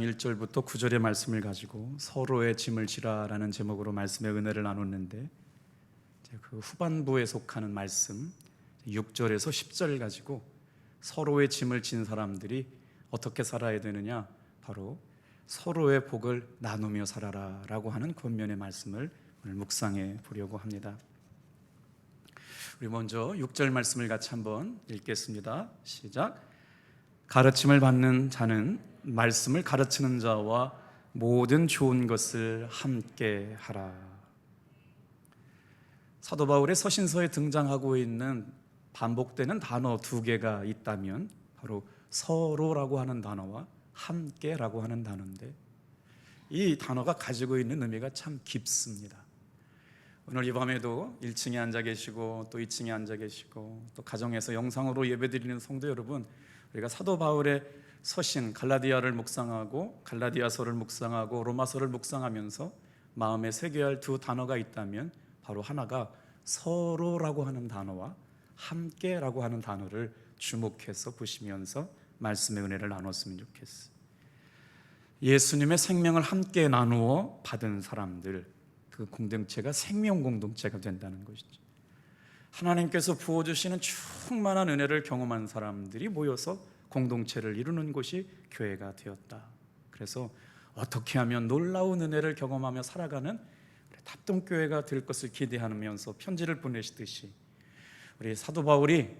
1절부터 9절의 말씀을 가지고 서로의 짐을 지라라는 제목으로 말씀의 은혜를 나눴는데, 그 후반부에 속하는 말씀 6절에서 10절 가지고 서로의 짐을 진 사람들이 어떻게 살아야 되느냐, 바로 서로의 복을 나누며 살아라 라고 하는 권면의 말씀을 오늘 묵상해 보려고 합니다. 우리 먼저 6절 말씀을 같이 한번 읽겠습니다. 시작. 가르침을 받는 자는 말씀을 가르치는 자와 모든 좋은 것을 함께 하라. 사도 바울의 서신서에 등장하고 있는 반복되는 단어 두 개가 있다면 바로 서로라고 하는 단어와 함께라고 하는 단어인데, 이 단어가 가지고 있는 의미가 참 깊습니다. 오늘 이 밤에도 1층에 앉아 계시고 또 2층에 앉아 계시고 또 가정에서 영상으로 예배드리는 성도 여러분, 우리가 사도 바울의 서신 갈라디아를 묵상하고 갈라디아서를 묵상하고 로마서를 묵상하면서 마음에 새겨야 할 두 단어가 있다면 바로 하나가 서로라고 하는 단어와 함께라고 하는 단어를 주목해서 보시면서 말씀의 은혜를 나눴으면 좋겠어요. 예수님의 생명을 함께 나누어 받은 사람들, 그 공동체가 생명 공동체가 된다는 것이죠. 하나님께서 부어주시는 충만한 은혜를 경험한 사람들이 모여서 공동체를 이루는 곳이 교회가 되었다. 그래서 어떻게 하면 놀라운 은혜를 경험하며 살아가는 답동교회가 될 것을 기대하면서 편지를 보내시듯이 우리 사도 바울이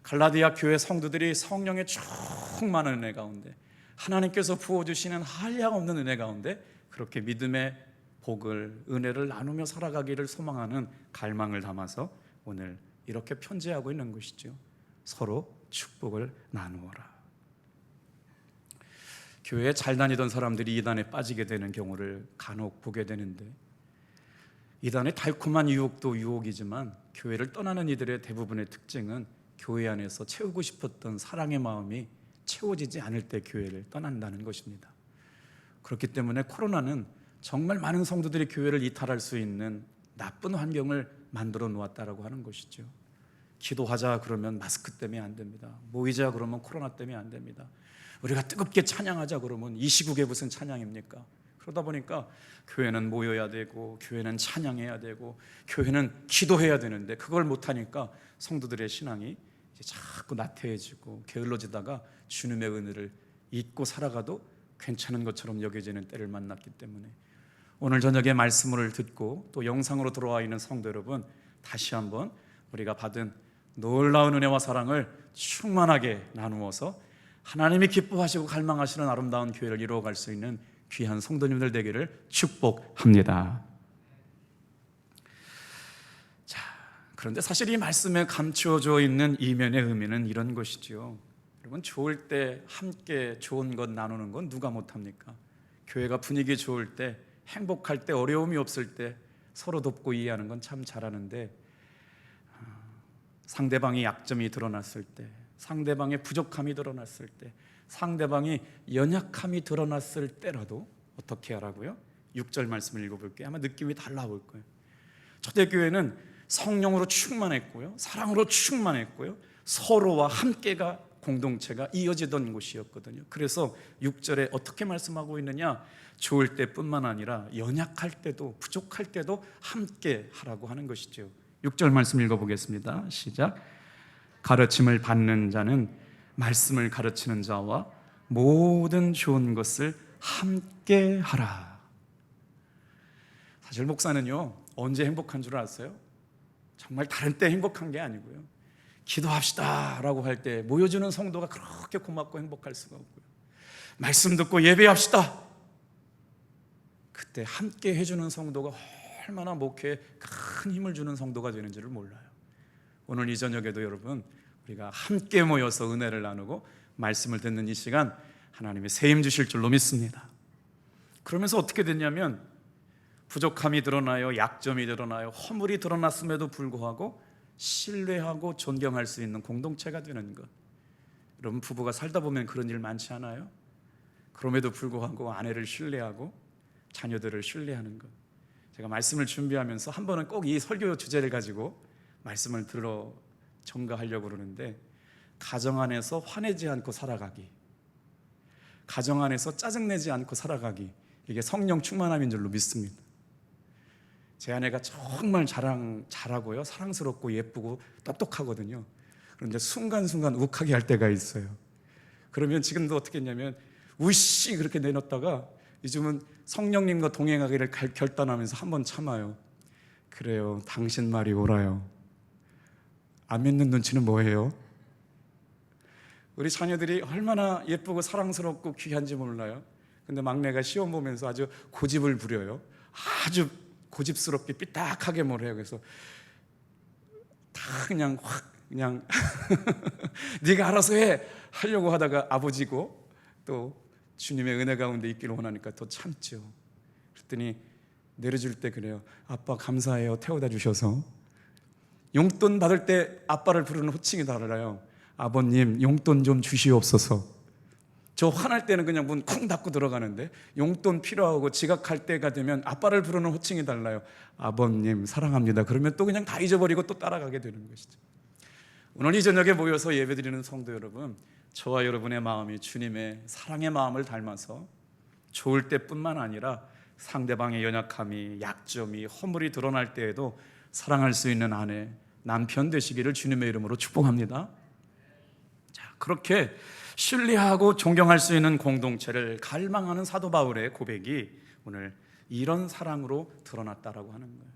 갈라디아 교회 성도들이 성령의 충만한 은혜 가운데, 하나님께서 부어주시는 한량없는 은혜 가운데 그렇게 믿음의 복을, 은혜를 나누며 살아가기를 소망하는 갈망을 담아서 오늘 이렇게 편지하고 있는 것이죠. 서로 축복을 나누어라. 교회에 잘 다니던 사람들이 이단에 빠지게 되는 경우를 간혹 보게 되는데, 이단의 달콤한 유혹도 유혹이지만 교회를 떠나는 이들의 대부분의 특징은 교회 안에서 채우고 싶었던 사랑의 마음이 채워지지 않을 때 교회를 떠난다는 것입니다. 그렇기 때문에 코로나는 정말 많은 성도들이 교회를 이탈할 수 있는 나쁜 환경을 만들어 놓았다라고 하는 것이죠. 기도하자 그러면 마스크 때문에 안 됩니다. 모이자 그러면 코로나 때문에 안 됩니다. 우리가 뜨겁게 찬양하자 그러면 이 시국에 무슨 찬양입니까? 그러다 보니까 교회는 모여야 되고 교회는 찬양해야 되고 교회는 기도해야 되는데 그걸 못하니까 성도들의 신앙이 이제 자꾸 나태해지고 게을러지다가 주님의 은혜를 잊고 살아가도 괜찮은 것처럼 여겨지는 때를 만났기 때문에 오늘 저녁에 말씀을 듣고 또 영상으로 들어와 있는 성도 여러분, 다시 한번 우리가 받은 놀라운 은혜와 사랑을 충만하게 나누어서 하나님이 기뻐하시고 갈망하시는 아름다운 교회를 이루어갈 수 있는 귀한 성도님들 되기를 축복합니다. 자, 그런데 사실 이 말씀에 감추어져 있는 이면의 의미는 이런 것이죠. 여러분, 좋을 때 함께 좋은 것 나누는 건 누가 못합니까? 교회가 분위기 좋을 때, 행복할 때, 어려움이 없을 때 서로 돕고 이해하는 건 참 잘하는데, 상대방의 약점이 드러났을 때, 상대방의 부족함이 드러났을 때, 상대방이 연약함이 드러났을 때라도 어떻게 하라고요? 6절 말씀을 읽어볼게요. 아마 느낌이 달라볼 거예요. 초대교회는 성령으로 충만했고요, 사랑으로 충만했고요, 서로와 함께가 공동체가 이어지던 곳이었거든요. 그래서 6절에 어떻게 말씀하고 있느냐? 좋을 때뿐만 아니라 연약할 때도, 부족할 때도 함께 하라고 하는 것이죠. 6절 말씀 읽어보겠습니다. 시작. 가르침을 받는 자는 말씀을 가르치는 자와 모든 좋은 것을 함께 하라. 사실 목사는요, 언제 행복한 줄 아세요? 정말 다른 때 행복한 게 아니고요, 기도합시다 라고 할 때 모여주는 성도가 그렇게 고맙고 행복할 수가 없고요, 말씀 듣고 예배합시다, 그때 함께 해주는 성도가 얼마나 목회에 큰 힘을 주는 성도가 되는지를 몰라요. 오늘 이 저녁에도 여러분, 우리가 함께 모여서 은혜를 나누고 말씀을 듣는 이 시간 하나님이 새 힘 주실 줄로 믿습니다. 그러면서 어떻게 됐냐면 부족함이 드러나요, 약점이 드러나요, 허물이 드러났음에도 불구하고 신뢰하고 존경할 수 있는 공동체가 되는 것. 여러분, 부부가 살다 보면 그런 일 많지 않아요? 그럼에도 불구하고 아내를 신뢰하고 자녀들을 신뢰하는 것. 제가 말씀을 준비하면서 한 번은 꼭 이 설교 주제를 가지고 말씀을 들어 전가하려고 그러는데, 가정 안에서 화내지 않고 살아가기, 가정 안에서 짜증내지 않고 살아가기, 이게 성령 충만함인 줄로 믿습니다. 제 아내가 정말 잘하고요, 사랑스럽고 예쁘고 똑똑하거든요. 그런데 순간순간 욱하게 할 때가 있어요. 그러면 지금도 어떻게 했냐면 우씨 그렇게 내놓다가 요즘은 성령님과 동행하기를 결단하면서 한번 참아요. 그래요, 당신 말이 옳아요. 안 믿는 눈치는 뭐예요? 우리 자녀들이 얼마나 예쁘고 사랑스럽고 귀한지 몰라요. 근데 막내가 시험 보면서 아주 고집을 부려요. 아주 고집스럽게 삐딱하게 뭘 해요. 그래서 다 그냥 확 그냥 네가 알아서 해 하려고 하다가 아버지고 또 주님의 은혜 가운데 있기를 원하니까 더 참죠. 그랬더니 내려줄 때 그래요. 아빠 감사해요, 태워다 주셔서. 용돈 받을 때 아빠를 부르는 호칭이 달라요. 아버님 용돈 좀 주시옵소서. 저 화날 때는 그냥 문 쿵 닫고 들어가는데 용돈 필요하고 지각할 때가 되면 아빠를 부르는 호칭이 달라요. 아버님 사랑합니다. 그러면 또 그냥 다 잊어버리고 또 따라가게 되는 것이죠. 오늘 이 저녁에 모여서 예배드리는 성도 여러분, 저와 여러분의 마음이 주님의 사랑의 마음을 닮아서 좋을 때뿐만 아니라 상대방의 연약함이, 약점이, 허물이 드러날 때에도 사랑할 수 있는 아내, 남편 되시기를 주님의 이름으로 축복합니다. 자, 그렇게 신뢰하고 존경할 수 있는 공동체를 갈망하는 사도 바울의 고백이 오늘 이런 사랑으로 드러났다라고 하는 거예요.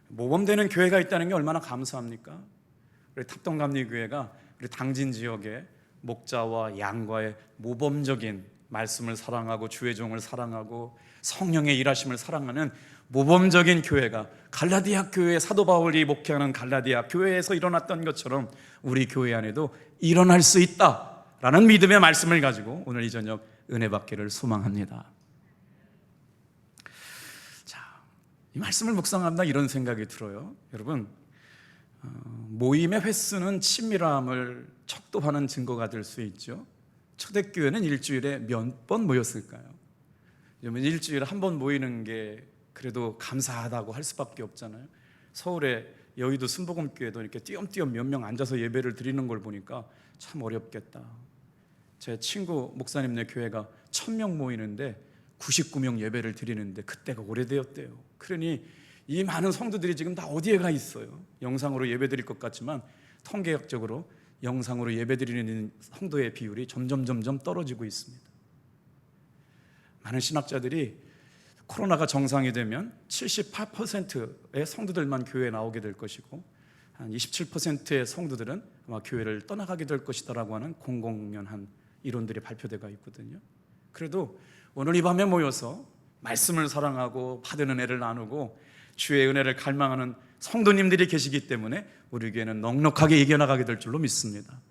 모범되는 교회가 있다는 게 얼마나 감사합니까? 우리 탑동감리교회가 우리 당진 지역의 목자와 양과의 모범적인 말씀을 사랑하고 주의 종을 사랑하고 성령의 일하심을 사랑하는 모범적인 교회가 갈라디아 교회의 사도 바울이 목회하는 갈라디아 교회에서 일어났던 것처럼 우리 교회 안에도 일어날 수 있다라는 믿음의 말씀을 가지고 오늘 이 저녁 은혜 받기를 소망합니다. 자, 이 말씀을 묵상한다 이런 생각이 들어요. 여러분, 모임의 횟수는 친밀함을 척도하는 증거가 될 수 있죠. 초대교회는 일주일에 몇 번 모였을까요? 여러분, 일주일에 한 번 모이는 게 그래도 감사하다고 할 수밖에 없잖아요. 서울의 여의도 순복음교회도 이렇게 띄엄띄엄 몇 명 앉아서 예배를 드리는 걸 보니까 참 어렵겠다. 제 친구 목사님네 교회가 1000명 모이는데 99명 예배를 드리는데 그때가 오래되었대요. 그러니 이 많은 성도들이 지금 다 어디에 가 있어요? 영상으로 예배 드릴 것 같지만 통계학적으로 영상으로 예배 드리는 성도의 비율이 점점 떨어지고 있습니다. 많은 신학자들이 코로나가 정상이 되면 78%의 성도들만 교회에 나오게 될 것이고 한 27%의 성도들은 아마 교회를 떠나가게 될 것이다라고 하는 공공연한 이론들이 발표되고 있거든요. 그래도 오늘 이 밤에 모여서 말씀을 사랑하고 받은 은혜를 나누고 주의 은혜를 갈망하는 성도님들이 계시기 때문에 우리 교회는 넉넉하게 이겨나가게 될 줄로 믿습니다.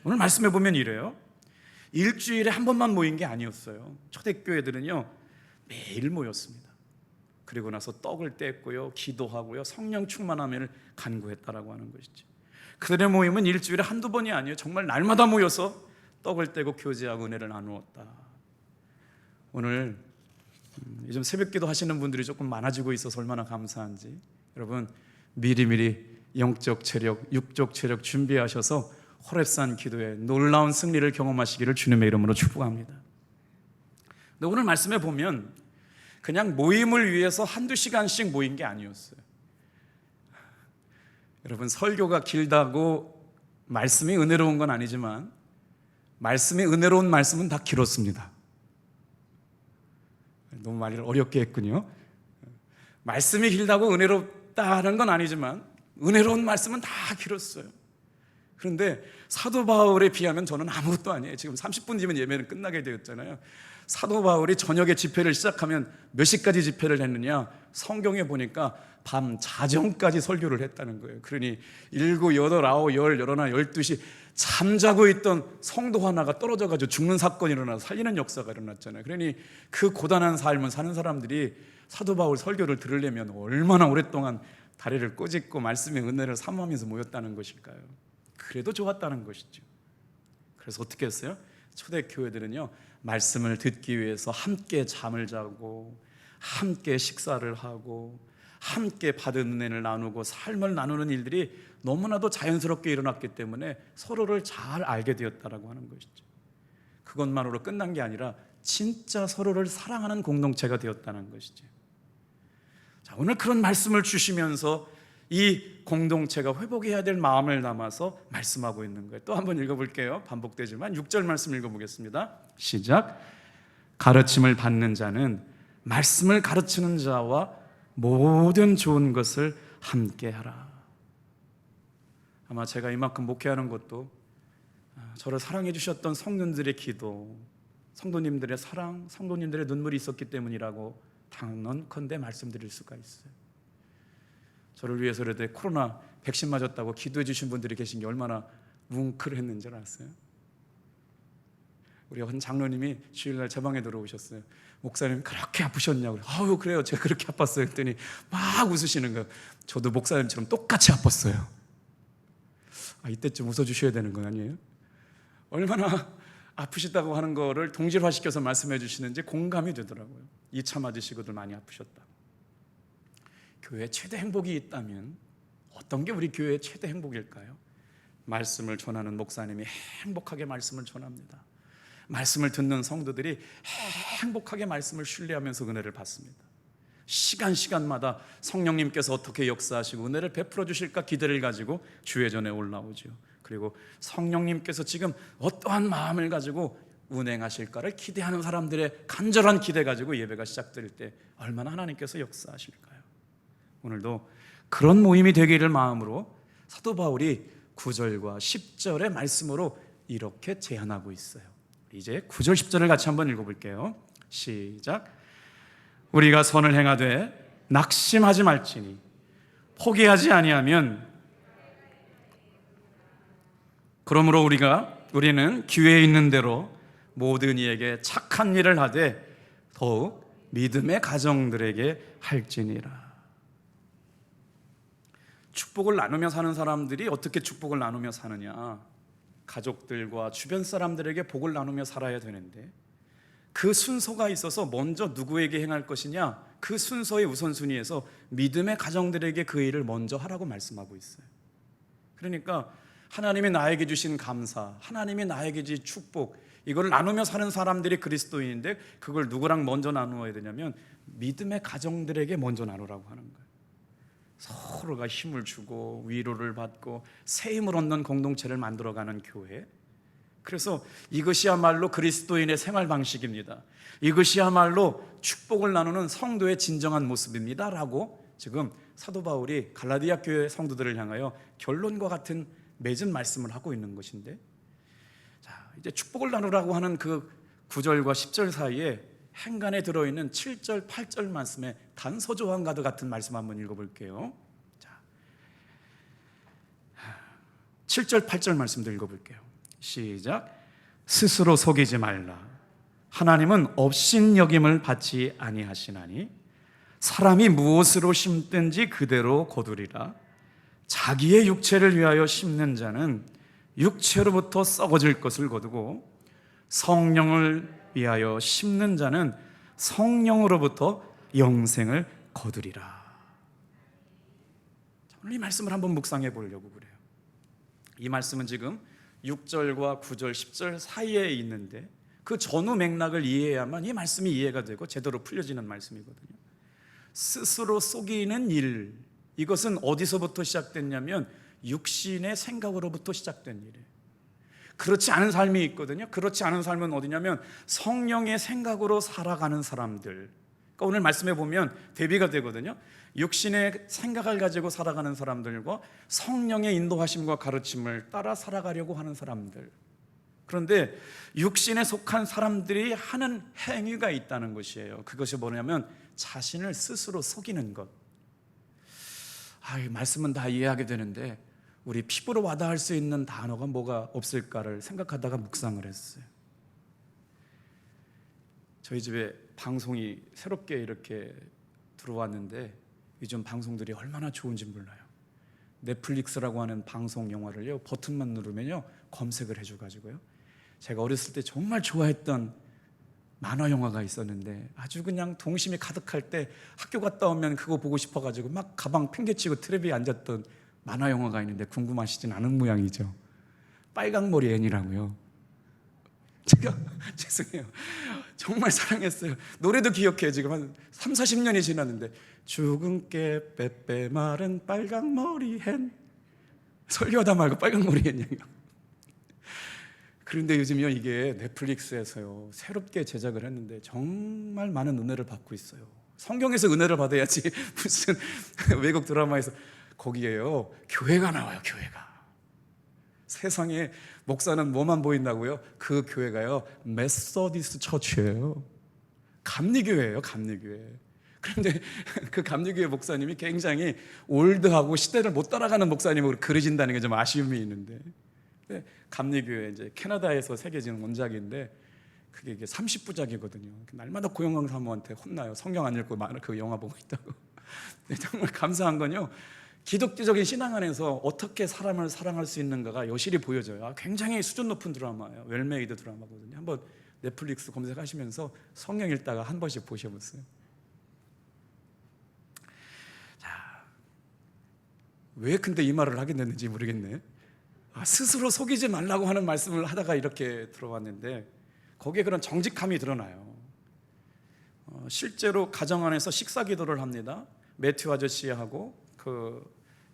오늘 말씀해 보면 이래요. 일주일에 한 번만 모인 게 아니었어요. 초대교회들은요 매일 모였습니다. 그리고 나서 떡을 뗐고요, 기도하고요, 성령 충만함을 간구했다라고 하는 것이죠. 그들의 모임은 일주일에 한두 번이 아니에요. 정말 날마다 모여서 떡을 떼고 교제하고 은혜를 나누었다. 오늘 요즘 새벽기도 하시는 분들이 조금 많아지고 있어서 얼마나 감사한지, 여러분 미리미리 영적 체력, 육적 체력 준비하셔서 호렙산 기도에 놀라운 승리를 경험하시기를 주님의 이름으로 축복합니다. 근데 오늘 말씀에 보면 그냥 모임을 위해서 한두 시간씩 모인 게 아니었어요. 여러분, 설교가 길다고 말씀이 은혜로운 건 아니지만 말씀이 은혜로운 말씀은 다 길었습니다. 너무 말을 어렵게 했군요. 말씀이 길다고 은혜롭다는 건 아니지만 은혜로운 말씀은 다 길었어요. 그런데 사도 바울에 비하면 저는 아무것도 아니에요. 지금 30분 뒤면 예배는 끝나게 되었잖아요. 사도 바울이 저녁에 집회를 시작하면 몇 시까지 집회를 했느냐? 성경에 보니까 밤 자정까지 설교를 했다는 거예요. 그러니 7, 8, 9, 10, 11, 12시 잠자고 있던 성도 하나가 떨어져가지고 죽는 사건이 일어나서 살리는 역사가 일어났잖아요. 그러니 그 고단한 삶을 사는 사람들이 사도 바울 설교를 들으려면 얼마나 오랫동안 다리를 꼬집고 말씀의 은혜를 사모하면서 모였다는 것일까요? 그래도 좋았다는 것이죠. 그래서 어떻게 했어요? 초대교회들은요 말씀을 듣기 위해서 함께 잠을 자고 함께 식사를 하고 함께 받은 은혜를 나누고 삶을 나누는 일들이 너무나도 자연스럽게 일어났기 때문에 서로를 잘 알게 되었다라고 하는 것이죠. 그것만으로 끝난 게 아니라 진짜 서로를 사랑하는 공동체가 되었다는 것이죠. 자, 오늘 그런 말씀을 주시면서 이 공동체가 회복해야 될 마음을 담아서 말씀하고 있는 거예요. 또 한번 읽어볼게요. 반복되지만 6절 말씀 읽어보겠습니다. 시작. 가르침을 받는 자는 말씀을 가르치는 자와 모든 좋은 것을 함께하라. 아마 제가 이만큼 목회하는 것도 저를 사랑해 주셨던 성도님들의 기도, 성도님들의 사랑, 성도님들의 눈물이 있었기 때문이라고 단언컨대 말씀드릴 수가 있어요. 저를 위해서 그래도 코로나 백신 맞았다고 기도해 주신 분들이 계신 게 얼마나 뭉클했는 줄 아세요? 우리 한 장로님이 주일날 제 방에 들어오셨어요. 목사님 그렇게 아프셨냐고. 아유 그래요, 제가 그렇게 아팠어요 했더니 막 웃으시는 거예요. 저도 목사님처럼 똑같이 아팠어요. 이때쯤 웃어주셔야 되는 거 아니에요? 얼마나 아프시다고 하는 거를 동질화시켜서 말씀해 주시는지 공감이 되더라고요. 2차 맞으시고들 많이 아프셨다. 교회의 최대 행복이 있다면 어떤 게 우리 교회의 최대 행복일까요? 말씀을 전하는 목사님이 행복하게 말씀을 전합니다. 말씀을 듣는 성도들이 행복하게 말씀을 신뢰하면서 은혜를 받습니다. 시간마다 성령님께서 어떻게 역사하시고 은혜를 베풀어 주실까 기대를 가지고 주회전에 올라오죠. 그리고 성령님께서 지금 어떠한 마음을 가지고 운행하실까를 기대하는 사람들의 간절한 기대 가지고 예배가 시작될 때 얼마나 하나님께서 역사하실까요? 오늘도 그런 모임이 되기를 마음으로 사도 바울이 9절과 10절의 말씀으로 이렇게 제안하고 있어요. 이제 9절 10절을 같이 한번 읽어볼게요. 시작. 우리가 선을 행하되 낙심하지 말지니 포기하지 아니하면 그러므로 우리는 기회에 있는 대로 모든 이에게 착한 일을 하되 더욱 믿음의 가정들에게 할지니라. 축복을 나누며 사는 사람들이 어떻게 축복을 나누며 사느냐? 가족들과 주변 사람들에게 복을 나누며 살아야 되는데 그 순서가 있어서 먼저 누구에게 행할 것이냐? 그 순서의 우선순위에서 믿음의 가정들에게 그 일을 먼저 하라고 말씀하고 있어요. 그러니까 하나님이 나에게 주신 감사, 하나님이 나에게 주신 축복, 이걸 나누며 사는 사람들이 그리스도인인데 그걸 누구랑 먼저 나누어야 되냐면 믿음의 가정들에게 먼저 나누라고 하는 거예요. 서로가 힘을 주고 위로를 받고 새 힘을 얻는 공동체를 만들어가는 교회. 그래서 이것이야말로 그리스도인의 생활 방식입니다. 이것이야말로 축복을 나누는 성도의 진정한 모습입니다 라고 지금 사도 바울이 갈라디아 교회 성도들을 향하여 결론과 같은 맺은 말씀을 하고 있는 것인데, 자, 이제 축복을 나누라고 하는 그 9절과 10절 사이에 행간에 들어있는 7절, 8절 말씀에 단서조항과도 같은 말씀 한번 읽어볼게요. 자, 7절, 8절 말씀도 읽어볼게요. 시작. 스스로 속이지 말라. 하나님은 업신여김을 받지 아니하시나니 사람이 무엇으로 심든지 그대로 거두리라. 자기의 육체를 위하여 심는 자는 육체로부터 썩어질 것을 거두고 성령을 위하여 심는 자는 성령으로부터 영생을 거두리라. 오늘 이 말씀을 한번 묵상해 보려고 그래요. 이 말씀은 지금 6절과 9절, 10절 사이에 있는데 그 전후 맥락을 이해해야만 이 말씀이 이해가 되고 제대로 풀려지는 말씀이거든요. 스스로 속이는 일, 이것은 어디서부터 시작됐냐면 육신의 생각으로부터 시작된 일이에요. 그렇지 않은 삶이 있거든요. 그렇지 않은 삶은 어디냐면 성령의 생각으로 살아가는 사람들. 그러니까 오늘 말씀해 보면 대비가 되거든요. 육신의 생각을 가지고 살아가는 사람들과 성령의 인도하심과 가르침을 따라 살아가려고 하는 사람들. 그런데 육신에 속한 사람들이 하는 행위가 있다는 것이에요. 그것이 뭐냐면 자신을 스스로 속이는 것. 이 말씀은 다 이해하게 되는데 우리 피부로 와닿을 수 있는 단어가 뭐가 없을까를 생각하다가 묵상을 했어요. 저희 집에 방송이 새롭게 이렇게 들어왔는데 요즘 방송들이 얼마나 좋은지 몰라요. 넷플릭스라고 하는 방송 영화를요, 버튼만 누르면요 검색을 해줘가지고요, 제가 어렸을 때 정말 좋아했던 만화 영화가 있었는데 아주 그냥 동심이 가득할 때 학교 갔다 오면 그거 보고 싶어가지고 막 가방 팽개치고 트랩에 앉았던 만화 영화가 있는데 궁금하시진 않은 모양이죠. 빨강머리 앤이라고요. 제가 죄송해요. 정말 사랑했어요. 노래도 기억해요. 지금 한 3, 40년이 지났는데 죽은 깨 빼빼 마른 빨강머리 hen. 설교하다 말고 빨강머리 hen. 그런데 요즘요 이게 넷플릭스에서요 새롭게 제작을 했는데 정말 많은 은혜를 받고 있어요. 성경에서 은혜를 받아야지 무슨 외국 드라마에서. 거기에요 교회가 나와요. 교회가. 세상에 목사는 뭐만 보인다고요? 그 교회가요 메소디스트 처치예요. 감리교회예요. 감리교회. 그런데 그 감리교회 목사님이 굉장히 올드하고 시대를 못 따라가는 목사님으로 그려진다는 게 좀 아쉬움이 있는데, 감리교회 이제 캐나다에서 새겨진 원작인데 그게 이게 30부작이거든요. 날마다 고영광 사모한테 혼나요. 성경 안 읽고 그 영화 보고 있다고. 정말 감사한 건요, 기독교적인 신앙 안에서 어떻게 사람을 사랑할 수 있는가가 여실히 보여져요. 굉장히 수준 높은 드라마예요. 웰메이드 드라마거든요. 한번 넷플릭스 검색하시면서 성경 읽다가 한 번씩 보셔보세요. 자, 왜 근데 이 말을 하게 됐는지 모르겠네. 스스로 속이지 말라고 하는 말씀을 하다가 이렇게 들어왔는데 거기에 그런 정직함이 드러나요. 실제로 가정 안에서 식사 기도를 합니다. 매튜 아저씨하고 그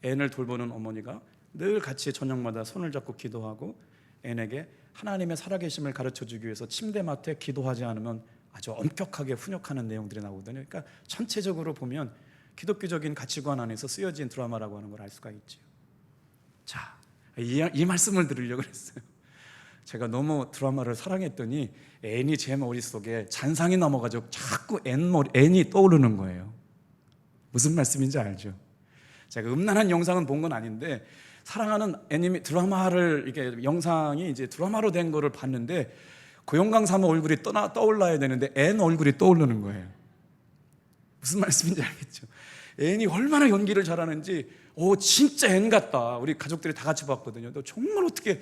앤을 돌보는 어머니가 늘 같이 저녁마다 손을 잡고 기도하고 앤에게 하나님의 살아계심을 가르쳐주기 위해서 침대맡에 기도하지 않으면 아주 엄격하게 훈육하는 내용들이 나오거든요. 그러니까 전체적으로 보면 기독교적인 가치관 안에서 쓰여진 드라마라고 하는 걸 알 수가 있죠. 자, 이 말씀을 드리려고 했어요. 제가 너무 드라마를 사랑했더니 앤이 제 머릿속에 잔상이 넘어가지고 자꾸 앤이 떠오르는 거예요. 무슨 말씀인지 알죠? 제가 음란한 영상은 본 건 아닌데 사랑하는 애니메 드라마를 이게 영상이 이제 드라마로 된 거를 봤는데 고영광 사모 얼굴이 떠올라야 되는데 앤 얼굴이 떠오르는 거예요. 무슨 말씀인지 알겠죠? 앤이 얼마나 연기를 잘하는지 진짜 앤 같다. 우리 가족들이 다 같이 봤거든요. 너 정말 어떻게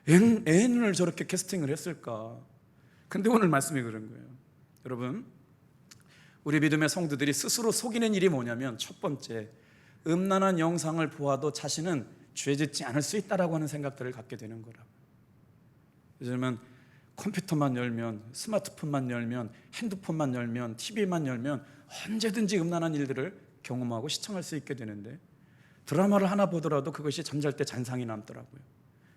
앤을 저렇게 캐스팅을 했을까? 근데 오늘 말씀이 그런 거예요. 여러분, 우리 믿음의 성도들이 스스로 속이는 일이 뭐냐면 첫 번째, 음란한 영상을 보아도 자신은 죄짓지 않을 수 있다라고 하는 생각들을 갖게 되는 거라고. 요즘은 컴퓨터만 열면, 스마트폰만 열면, 핸드폰만 열면, TV만 열면 언제든지 음란한 일들을 경험하고 시청할 수 있게 되는데 드라마를 하나 보더라도 그것이 잠잘 때 잔상이 남더라고요.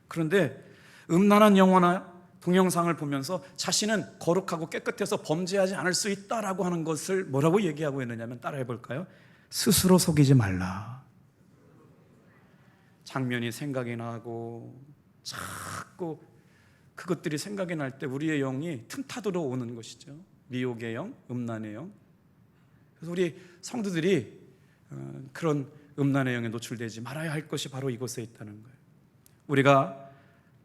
그런데 음란한 영화나 동영상을 보면서 자신은 거룩하고 깨끗해서 범죄하지 않을 수 있다라고 하는 것을 뭐라고 얘기하고 있느냐면 따라해 볼까요? 스스로 속이지 말라. 장면이 생각이 나고 자꾸 그것들이 생각이 날 때 우리의 영이 틈타도록 오는 것이죠. 미혹의 영, 음란의 영. 그래서 우리 성도들이 그런 음란의 영에 노출되지 말아야 할 것이 바로 이곳에 있다는 거예요. 우리가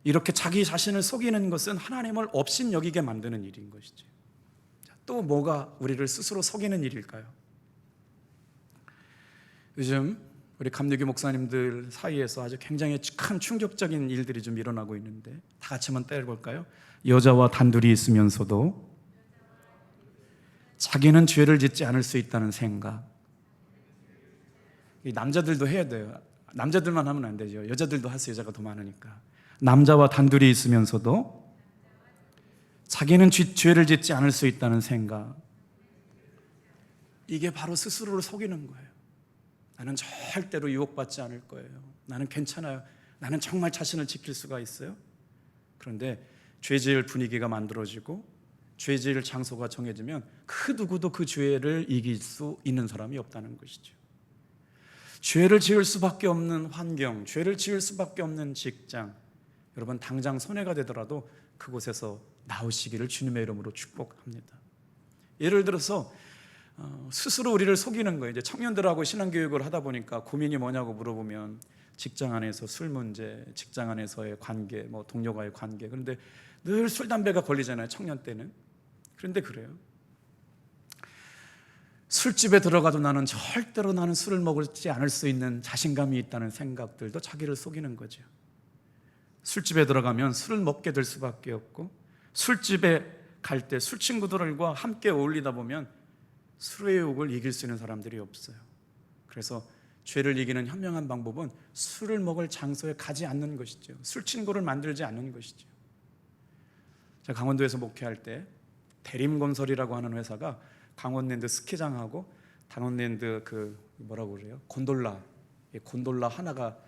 이렇게 자기 자신을 속이는 것은 하나님을 업신여기게 만드는 일인 것이죠. 또 뭐가 우리를 스스로 속이는 일일까요? 요즘 우리 감리교 목사님들 사이에서 아주 굉장히 큰 충격적인 일들이 좀 일어나고 있는데 다 같이 한번 때려볼까요? 여자와 단둘이 있으면서도 자기는 죄를 짓지 않을 수 있다는 생각. 남자들도 해야 돼요. 남자들만 하면 안 되죠. 여자들도 할 수 여자가 더 많으니까. 남자와 단둘이 있으면서도 자기는 죄를 짓지 않을 수 있다는 생각. 이게 바로 스스로를 속이는 거예요. 나는 절대로 유혹받지 않을 거예요. 나는 괜찮아요. 나는 정말 자신을 지킬 수가 있어요. 그런데 죄 지을 분위기가 만들어지고 죄 지을 장소가 정해지면 그 누구도 그 죄를 이길 수 있는 사람이 없다는 것이죠. 죄를 지을 수밖에 없는 환경, 죄를 지을 수밖에 없는 직장, 여러분 당장 손해가 되더라도 그곳에서 나오시기를 주님의 이름으로 축복합니다. 예를 들어서 스스로 우리를 속이는 거예요. 이제 청년들하고 신앙교육을 하다 보니까 고민이 뭐냐고 물어보면 직장 안에서 술 문제, 직장 안에서의 관계, 뭐 동료와의 관계. 그런데 늘 술, 담배가 걸리잖아요. 청년 때는. 그런데 그래요. 술집에 들어가도 나는 절대로 나는 술을 먹지 않을 수 있는 자신감이 있다는 생각들도 자기를 속이는 거죠. 술집에 들어가면 술을 먹게 될 수밖에 없고 술집에 갈 때 술 친구들과 함께 어울리다 보면 술의 유혹을 이길 수 있는 사람들이 없어요. 그래서 죄를 이기는 현명한 방법은 술을 먹을 장소에 가지 않는 것이죠. 술 친구를 만들지 않는 것이죠. 제가 강원도에서 목회할 때 대림건설이라고 하는 회사가 강원랜드 스키장하고 강원랜드 그 뭐라고 그래요? 곤돌라 하나가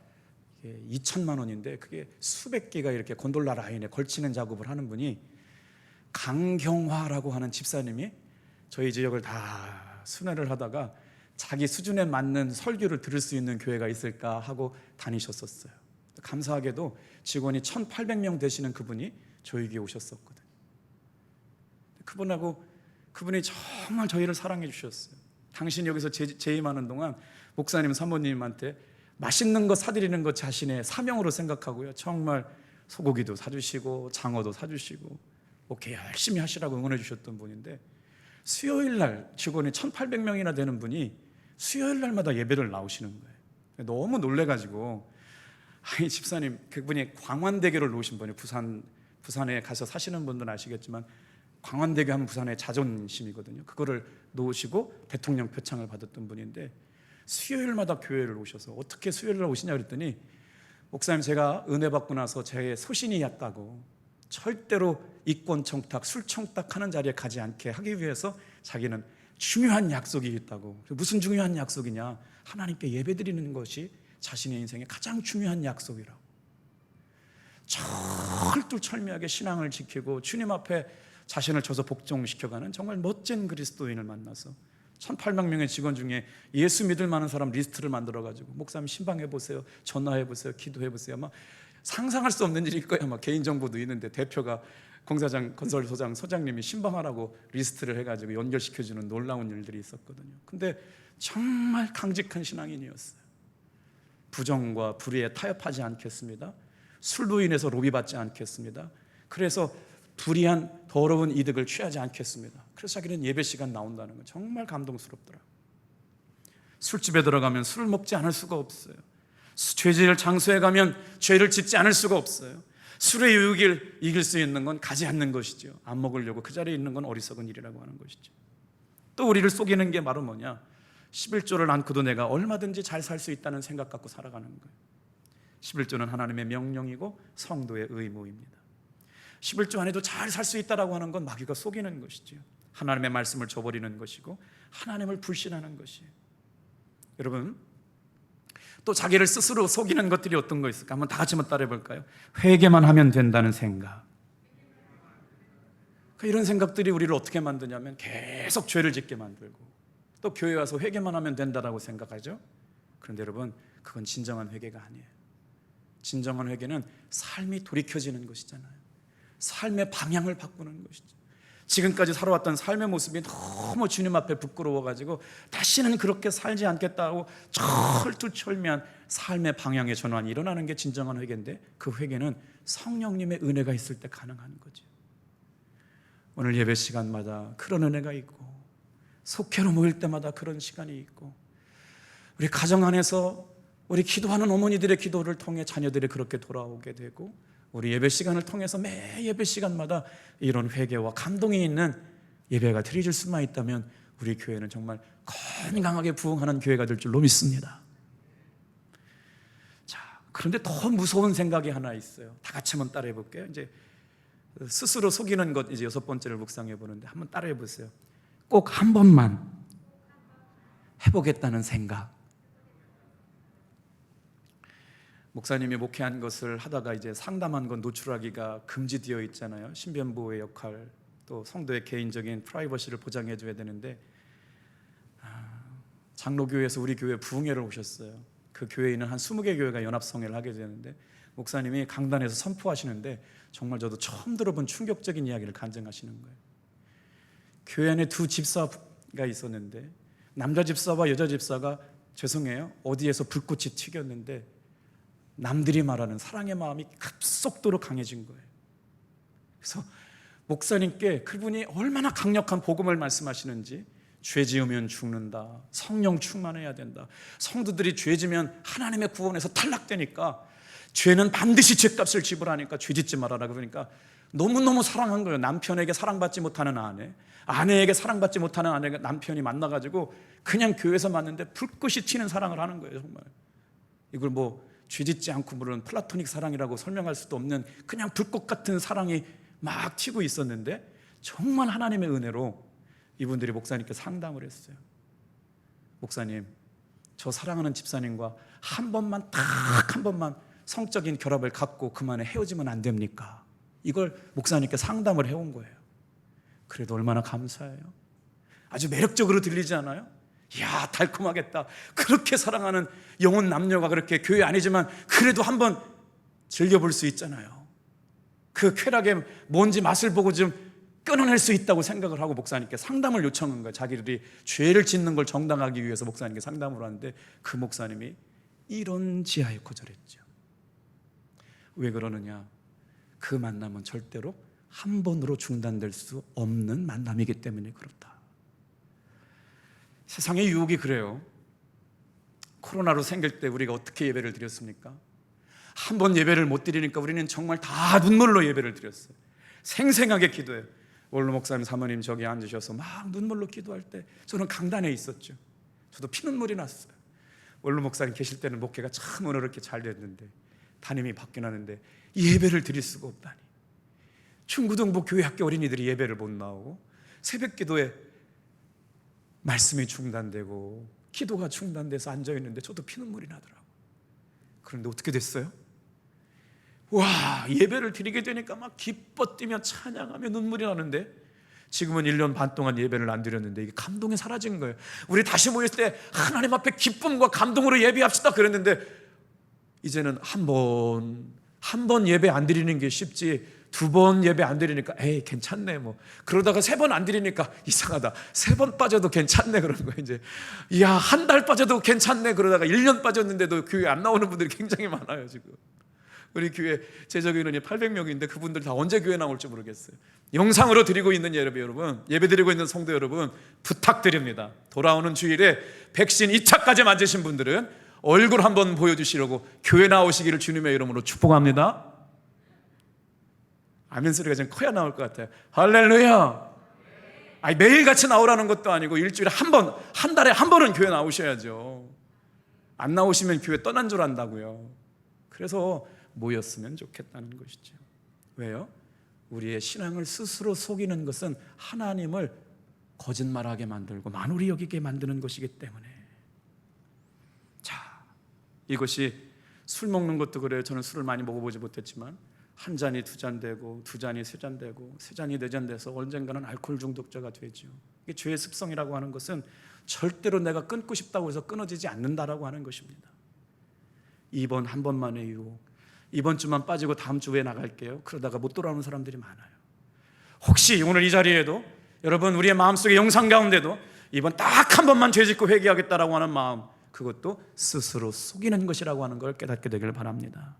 2천만 원인데 그게 수백 개가 이렇게 곤돌라 라인에 걸치는 작업을 하는 분이 강경화라고 하는 집사님이 저희 지역을 다 순회를 하다가 자기 수준에 맞는 설교를 들을 수 있는 교회가 있을까 하고 다니셨었어요. 감사하게도 직원이 1,800명 되시는 그분이 저희 교회에 오셨었거든요. 그분이 정말 저희를 사랑해 주셨어요. 당신 여기서 재임하는 동안 목사님, 사모님한테 맛있는 거 사드리는 것 자신의 사명으로 생각하고요. 정말 소고기도 사주시고 장어도 사주시고 목회 열심히 하시라고 응원해 주셨던 분인데, 수요일 날 직원이 1,800명이나 되는 분이 수요일 날마다 예배를 나오시는 거예요. 너무 놀래가지고 아니 집사님, 그분이 광안대교를 놓으신 분이에요. 부산에 가서 사시는 분들은 아시겠지만 광안대교 하면 부산의 자존심이거든요. 그거를 놓으시고 대통령 표창을 받았던 분인데 수요일마다 교회를 오셔서 어떻게 수요일날 오시냐 그랬더니, 목사님 제가 은혜 받고 나서 제 소신이 얕다고 절대로 이권 청탁, 술 청탁하는 자리에 가지 않게 하기 위해서 자기는 중요한 약속이 있다고. 무슨 중요한 약속이냐? 하나님께 예배드리는 것이 자신의 인생의 가장 중요한 약속이라고. 철두철미하게 신앙을 지키고 주님 앞에 자신을 쳐서 복종시켜가는 정말 멋진 그리스도인을 만나서 1,800명의 직원 중에 예수 믿을 만한 사람 리스트를 만들어가지고 목사님 신방해보세요, 전화해보세요, 기도해보세요. 막 상상할 수 없는 일일 거예요. 막 개인정보도 있는데 대표가 공사장 건설소장 소장님이 신방하라고 리스트를 해가지고 연결시켜주는 놀라운 일들이 있었거든요. 근데 정말 강직한 신앙인이었어요. 부정과 불의에 타협하지 않겠습니다. 술로 인해서 로비받지 않겠습니다. 그래서 불의한 더러운 이득을 취하지 않겠습니다. 그래서 자기는 예배 시간 나온다는 건 정말 감동스럽더라고요. 술집에 들어가면 술을 먹지 않을 수가 없어요. 죄질 장소에 가면 죄를 짓지 않을 수가 없어요. 술의 유혹을 이길 수 있는 건 가지 않는 것이죠. 안 먹으려고 그 자리에 있는 건 어리석은 일이라고 하는 것이죠. 또 우리를 속이는 게 바로 뭐냐? 11조를 않고도 내가 얼마든지 잘 살 수 있다는 생각 갖고 살아가는 거예요. 11조는 하나님의 명령이고 성도의 의무입니다. 11조 안에도 잘 살 수 있다라고 하는 건 마귀가 속이는 것이죠. 하나님의 말씀을 저버리는 것이고 하나님을 불신하는 것이에요. 여러분, 또 자기를 스스로 속이는 것들이 어떤 거 있을까? 한번 다 같이 한번 따라해 볼까요? 회개만 하면 된다는 생각. 이런 생각들이 우리를 어떻게 만드냐면 계속 죄를 짓게 만들고, 또 교회 와서 회개만 하면 된다라고 생각하죠. 그런데 여러분, 그건 진정한 회개가 아니에요. 진정한 회개는 삶이 돌이켜지는 것이잖아요. 삶의 방향을 바꾸는 것이죠. 지금까지 살아왔던 삶의 모습이 너무 주님 앞에 부끄러워가지고 다시는 그렇게 살지 않겠다고 철두철미한 삶의 방향의 전환이 일어나는 게 진정한 회개인데, 그 회개는 성령님의 은혜가 있을 때 가능한 거죠. 오늘 예배 시간마다 그런 은혜가 있고, 속회로 모일 때마다 그런 시간이 있고, 우리 가정 안에서 우리 기도하는 어머니들의 기도를 통해 자녀들이 그렇게 돌아오게 되고, 우리 예배 시간을 통해서 매 예배 시간마다 이런 회개와 감동이 있는 예배가 드려질 수만 있다면 우리 교회는 정말 건강하게 부흥하는 교회가 될 줄로 믿습니다. 자, 그런데 더 무서운 생각이 하나 있어요. 다 같이 한번 따라해 볼게요. 이제 스스로 속이는 것, 이제 6번째를 묵상해 보는데 한번 따라해 보세요. 꼭 한 번만 해보겠다는 생각. 목사님이 목회한 것을 하다가 이제 상담한 건 노출하기가 금지되어 있잖아요. 신변보호의 역할, 또 성도의 개인적인 프라이버시를 보장해 줘야 되는데, 장로교회에서 우리 교회 부흥회를 오셨어요. 그 교회에 있는 한 20개 교회가 연합성회를 하게 되는데, 목사님이 강단에서 선포하시는데 정말 저도 처음 들어본 충격적인 이야기를 간증하시는 거예요. 교회 안에 두 집사가 있었는데, 남자 집사와 여자 집사가 죄송해요, 어디에서 불꽃이 튀겼는데 남들이 말하는 사랑의 마음이 급속도로 강해진 거예요. 그래서 목사님께 그분이 얼마나 강력한 복음을 말씀하시는지, 죄 지으면 죽는다, 성령 충만해야 된다, 성도들이 죄 지면 하나님의 구원에서 탈락되니까 죄는 반드시 죄값을 지불하니까 죄 짓지 말아라 그러니까 너무너무 사랑한 거예요. 남편에게 사랑받지 못하는 아내에게 사랑받지 못하는 아내가 남편이 만나가지고 그냥 교회에서 만났는데 불꽃이 튀는 사랑을 하는 거예요. 정말 이걸 뭐 죄짓지 않고 물론 플라토닉 사랑이라고 설명할 수도 없는 그냥 불꽃 같은 사랑이 막 튀고 있었는데 정말 하나님의 은혜로 이분들이 목사님께 상담을 했어요. 목사님, 저 사랑하는 집사님과 한 번만 성적인 결합을 갖고 그만에 헤어지면 안 됩니까? 이걸 목사님께 상담을 해온 거예요. 그래도 얼마나 감사해요. 아주 매력적으로 들리지 않아요? 이야, 달콤하겠다. 그렇게 사랑하는 영혼 남녀가 그렇게 교회 아니지만 그래도 한번 즐겨볼 수 있잖아요. 그 쾌락의 뭔지 맛을 보고 좀 끊어낼 수 있다고 생각을 하고 목사님께 상담을 요청한 거예요. 자기들이 죄를 짓는 걸 정당하기 위해서 목사님께 상담을 하는데 그 목사님이 이런 지하에 거절했죠. 왜 그러느냐? 그 만남은 절대로 한 번으로 중단될 수 없는 만남이기 때문에 그렇다. 세상의 유혹이 그래요. 코로나로 생길 때 우리가 어떻게 예배를 드렸습니까? 한 번 예배를 못 드리니까 우리는 정말 다 눈물로 예배를 드렸어요. 생생하게 기도해요. 원로 목사님, 사모님 저기 앉으셔서 막 눈물로 기도할 때 저는 강단에 있었죠. 저도 피눈물이 났어요. 원로 목사님 계실 때는 목회가 참 은혜롭게 잘 됐는데 담임이 바뀌었는데 예배를 드릴 수가 없다니. 충구동부 교회 학교 어린이들이 예배를 못 나오고 새벽 기도에 말씀이 중단되고 기도가 중단돼서 앉아있는데 저도 피눈물이 나더라고요. 그런데 어떻게 됐어요? 와, 예배를 드리게 되니까 막 기뻐 뛰며 찬양하며 눈물이 나는데 지금은 1년 반 동안 예배를 안 드렸는데 이게 감동이 사라진 거예요. 우리 다시 모였을 때 하나님 앞에 기쁨과 감동으로 예배합시다 그랬는데 이제는 한 번 예배 안 드리는 게 쉽지 2번 예배 안 드리니까 에이 괜찮네 뭐 그러다가 3번 안 드리니까 이상하다 3번 빠져도 괜찮네 그러는 거예요. 이제 이야, 한 달 빠져도 괜찮네 그러다가 1년 빠졌는데도 교회 안 나오는 분들이 굉장히 많아요. 지금 우리 교회 제적 인원이 800명인데 그분들 다 언제 교회 나올지 모르겠어요. 영상으로 드리고 있는 여러분, 예배 드리고 있는 성도 여러분, 부탁드립니다. 돌아오는 주일에 백신 2차까지 맞으신 분들은 얼굴 한번 보여주시려고 교회 나오시기를 주님의 이름으로 축복합니다. 아멘 소리가 좀 커야 나올 것 같아요. 할렐루야. 아니, 매일같이 나오라는 것도 아니고 일주일에 한 번, 한 달에 한 번은 교회 나오셔야죠. 안 나오시면 교회 떠난 줄 안다고요. 그래서 모였으면 좋겠다는 것이죠. 왜요? 우리의 신앙을 스스로 속이는 것은 하나님을 거짓말하게 만들고 만홀히 여기게 만드는 것이기 때문에. 자, 이것이 술 먹는 것도 그래요. 저는 술을 많이 먹어보지 못했지만 한 잔이 2잔 되고 2잔이 3잔 되고 3잔이 4잔 돼서 언젠가는 알코올 중독자가 되죠. 이게 죄의 습성이라고 하는 것은 절대로 내가 끊고 싶다고 해서 끊어지지 않는다라고 하는 것입니다. 이번 한 번만의 유혹, 이번 주만 빠지고 다음 주에 나갈게요. 그러다가 못 돌아오는 사람들이 많아요. 혹시 오늘 이 자리에도 여러분 우리의 마음속의 영상 가운데도 이번 딱 한 번만 죄짓고 회개하겠다라고 하는 마음, 그것도 스스로 속이는 것이라고 하는 걸 깨닫게 되길 바랍니다.